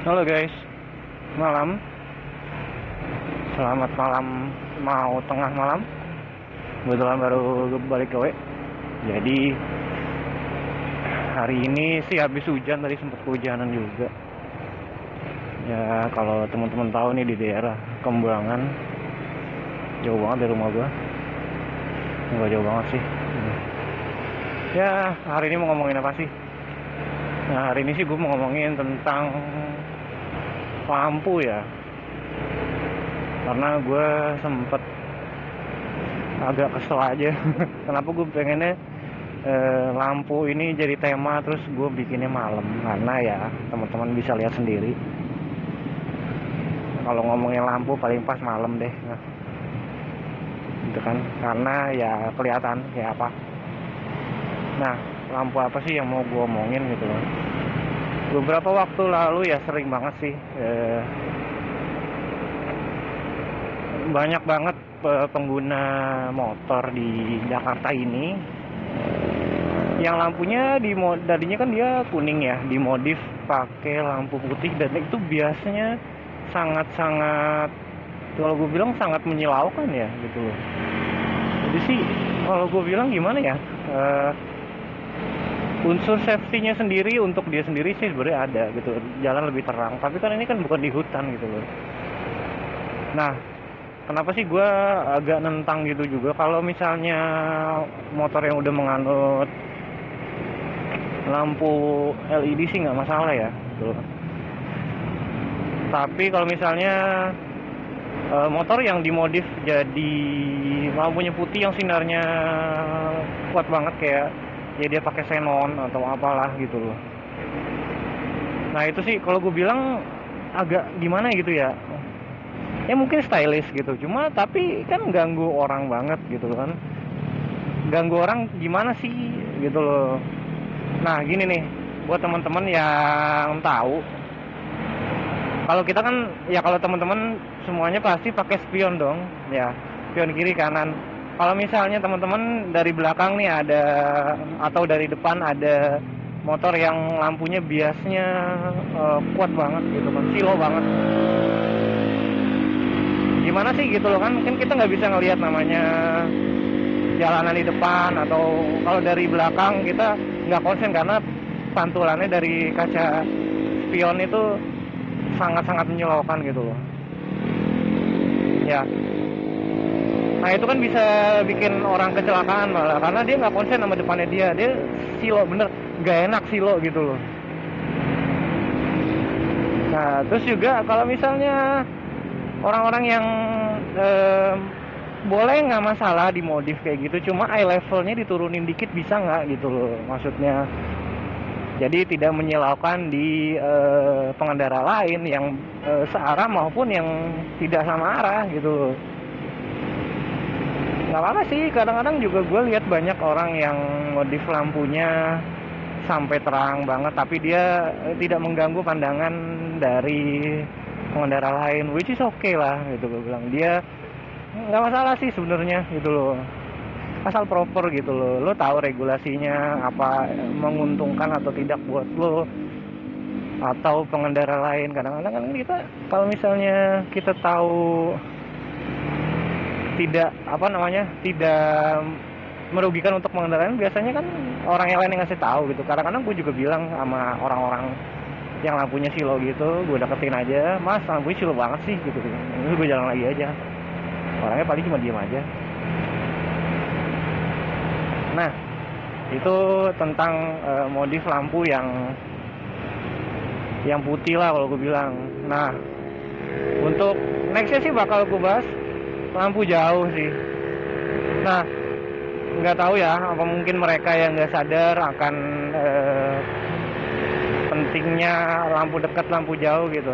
Halo guys, malam. Selamat malam, mau tengah malam. Kebetulan baru balik ke W. Jadi hari ini sih habis hujan, tadi sempat kehujanan juga. Ya kalau teman-teman tahu nih, di daerah Kembangan, jauh banget dari rumah gua. Enggak jauh banget sih. Ya hari ini mau ngomongin apa sih? Nah hari ini sih gue mau ngomongin tentang lampu ya, karena gue sempet agak kesel aja. Kenapa gue pengennya lampu ini jadi tema, terus gue bikinnya malam, karena ya teman-teman bisa lihat sendiri kalau ngomongin lampu paling pas malam deh. Nah, gitu kan, karena ya kelihatan kayak apa. Nah, lampu apa sih yang mau gue omongin gitu loh. Beberapa waktu lalu ya sering banget sih, banyak banget pengguna motor di Jakarta ini yang lampunya tadinya kan dia kuning ya, dimodif pakai lampu putih, dan itu biasanya sangat-sangat, kalau gue bilang sangat menyilaukan ya gitu loh. Jadi sih kalau gue bilang gimana ya, unsur safety-nya sendiri untuk dia sendiri sih sebenarnya ada gitu, jalan lebih terang. Tapi kan ini kan bukan di hutan gitu loh. Nah, kenapa sih gue agak nentang gitu juga kalau misalnya motor yang udah menganut lampu LED sih nggak masalah ya gitu. Tapi kalau misalnya motor yang dimodif jadi lampunya putih yang sinarnya kuat banget, kayak ya dia pakai xenon atau apalah gitu loh. Nah itu sih kalau gue bilang agak gimana gitu ya. Ya mungkin stylish gitu, cuma tapi kan ganggu orang banget gitu kan. Ganggu orang gimana sih gitu loh. Nah gini nih, buat teman-teman yang tahu, kalau kita kan ya, kalau teman-teman semuanya pasti pakai spion dong ya, spion kiri kanan. Kalau misalnya teman-teman dari belakang nih ada, atau dari depan ada motor yang lampunya biasnya kuat banget gitu kan, silo banget, gimana sih gitu loh kan. Mungkin kita nggak bisa ngelihat namanya jalanan di depan, atau kalau dari belakang kita nggak konsen karena pantulannya dari kaca spion itu sangat-sangat menyilaukan gitu loh ya. Nah itu kan bisa bikin orang kecelakaan malah, karena dia nggak konsen sama depannya, dia silo bener, nggak enak silo gitu loh. Nah terus juga kalau misalnya orang-orang yang boleh nggak masalah dimodif kayak gitu, cuma eye levelnya diturunin dikit bisa nggak gitu loh maksudnya. Jadi tidak menyilaukan di pengendara lain yang searah maupun yang tidak sama arah gitu loh. Nggak apa-apa sih, kadang-kadang juga gue lihat banyak orang yang modif lampunya sampai terang banget, tapi dia tidak mengganggu pandangan dari pengendara lain, which is okay lah gitu. Gue bilang dia nggak masalah sih sebenarnya gitu loh, asal proper gitu loh. Lo tahu regulasinya apa, menguntungkan atau tidak buat lo atau pengendara lain. Kadang-kadang kan kita, kalau misalnya kita tahu tidak tidak merugikan untuk pengendara lain, biasanya kan orang yang lain yang ngasih tahu gitu. Kadang-kadang gue juga bilang sama orang-orang yang lampunya silo gitu, gue deketin aja, mas lampunya silo banget sih gitu. Ini gue jalan lagi aja, orangnya paling cuma diem aja. Nah itu tentang modif lampu yang putih lah kalau gue bilang. Nah untuk nextnya sih bakal gue bahas lampu jauh sih. Nah nggak tahu ya, apa mungkin mereka yang nggak sadar akan pentingnya lampu dekat, lampu jauh gitu.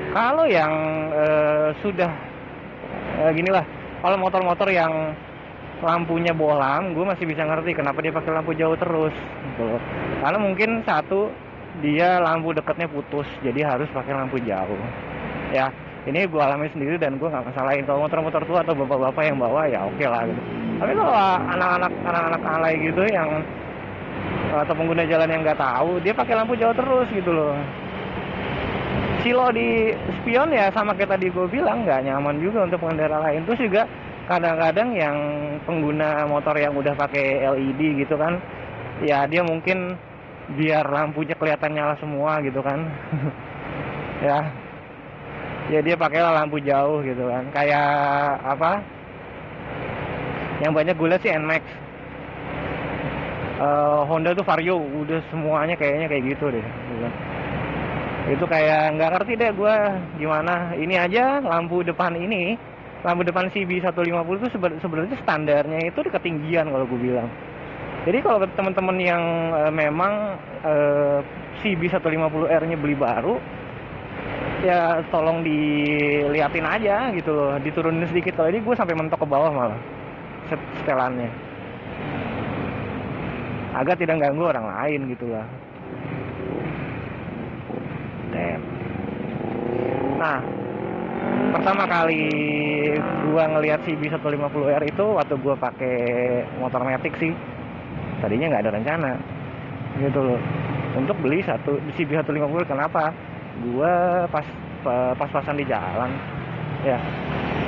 Kalau yang sudah ginilah, kalau motor-motor yang lampunya bohlam, gue masih bisa ngerti kenapa dia pakai lampu jauh terus gitu. Karena mungkin satu, dia lampu dekatnya putus, jadi harus pakai lampu jauh ya. Ini gue alami sendiri dan gue nggak masalahin. Kalau motor-motor tua atau bapak-bapak yang bawa ya oke lah gitu. Tapi kalau anak-anak alay gitu, yang atau pengguna jalan yang nggak tahu, dia pakai lampu jauh terus gitu loh. silo di spion ya sama kayak tadi gue bilang, nggak nyaman juga untuk pengendara lain. Terus juga kadang-kadang yang pengguna motor yang udah pakai LED gitu kan, ya dia mungkin biar lampunya kelihatan nyala semua gitu kan. Ya dia pakailah lampu jauh gitu kan, kayak apa yang banyak gue lihat sih NMAX, Honda tuh Vario, udah semuanya kayaknya kayak gitu deh gitu. Itu kayak nggak ngerti deh gue gimana. Ini aja lampu depan CB150 itu sebenarnya standarnya itu di ketinggian kalau gue bilang. Jadi kalau teman-teman yang memang CB150R nya beli baru, ya tolong diliatin aja gitu loh, diturunin sedikit. Kalau ini gue sampai mentok ke bawah malah setelannya, agar tidak ganggu orang lain gitulah. Nah, pertama kali gua ngelihat CB150R itu waktu gua pakai motor Matic sih. Tadinya nggak ada rencana gitu loh untuk beli satu CB150. Kenapa? Gua pas-pasan di jalan ya,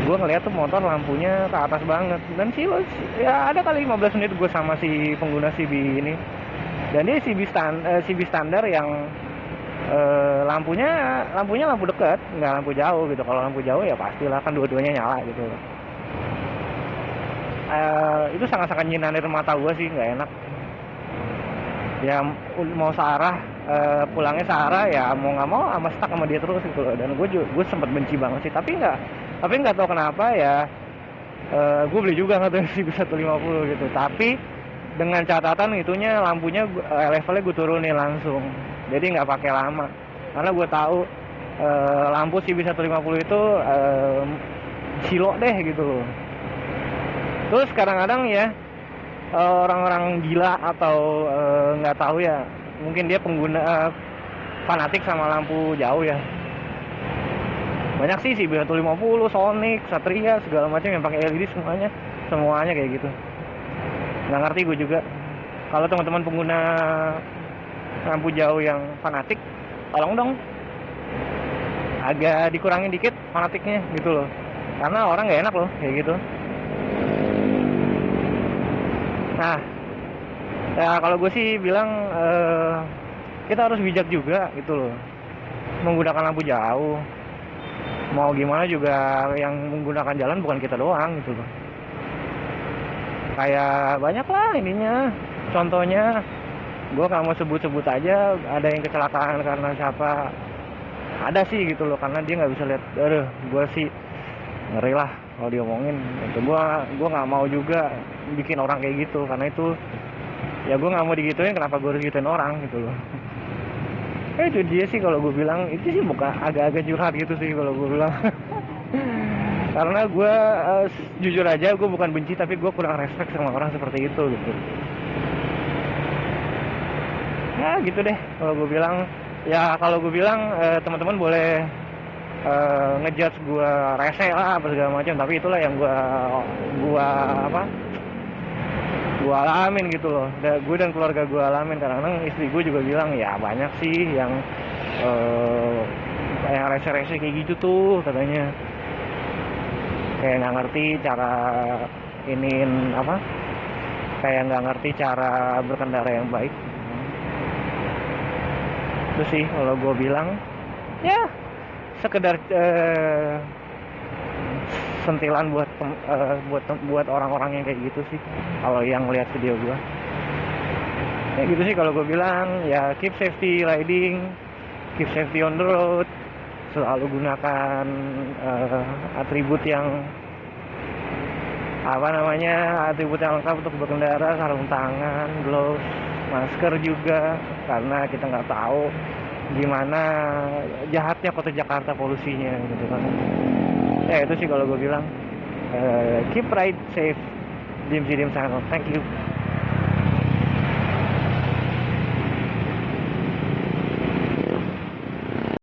gua ngelihat tuh motor lampunya ke atas banget, dan sih ya ada kali 15 menit gua sama si pengguna CB ini, dan dia CB standar yang lampunya lampu dekat, nggak lampu jauh gitu. Kalau lampu jauh ya pastilah kan dua-duanya nyala gitu. Itu sangat-sangat nyinarin mata gue sih, nggak enak. Ya mau searah, pulangnya searah ya mau nggak mau sama stuck sama dia terus gitu loh. Dan gue sempat benci banget sih, tapi nggak tahu kenapa ya. Gue beli juga nggak tahu sih bisa 150 gitu, tapi dengan catatan itunya lampunya levelnya gue turunin langsung, jadi nggak pakai lama, karena gue tahu lampu CB150 itu silo deh gitu loh. Terus kadang-kadang ya orang-orang gila atau nggak tahu ya, mungkin dia pengguna fanatik sama lampu jauh ya. Banyak sih CB150, Sonic, Satria segala macam yang pakai LED, semuanya kayak gitu. Nggak ngerti gue juga. Kalau teman-teman pengguna lampu jauh yang fanatik, tolong dong agak dikurangin dikit fanatiknya gitu loh, karena orang nggak enak loh kayak gitu. Nah ya kalau gue sih bilang kita harus bijak juga gitu loh menggunakan lampu jauh. Mau gimana juga yang menggunakan jalan bukan kita doang gitu loh. Kayak banyak lah ininya, contohnya gue nggak mau sebut-sebut aja, ada yang kecelakaan karena siapa, ada sih gitu loh, karena dia nggak bisa lihat. Gue sih ngeri lah kalau diomongin itu. Gue nggak mau juga bikin orang kayak gitu, karena itu ya gue nggak mau digituin, kenapa gue harus gituin orang gitu loh. Itu dia sih kalau gue bilang, itu sih bukan agak-agak curhat gitu sih kalau gue bilang. Karena gue jujur aja gue bukan benci, tapi gue kurang respect sama orang seperti itu gitu. Ya gitu deh kalau gue bilang. Ya kalau gue bilang teman-teman boleh ngejudge gue rese lah apa segala macam, tapi itulah yang gue alamin gitu loh. Gue dan keluarga gue alamin. Kadang-kadang istri gue juga bilang ya banyak sih yang rese-rese kayak gitu tuh katanya, kayak nggak ngerti cara kayak nggak ngerti cara berkendara yang baik. Itu sih kalau gue bilang ya sekedar sentilan buat orang-orang yang kayak gitu sih, kalau yang lihat video gue kayak gitu sih. Kalau gue bilang ya keep safety riding, keep safety on the road, selalu gunakan atribut yang atribut yang lengkap untuk berkendara, sarung tangan, gloves, masker juga, karena kita nggak tahu gimana jahatnya kota Jakarta polusinya gitu kan. Ya itu sih kalau gue bilang keep ride safe. Dim Channel, thank you.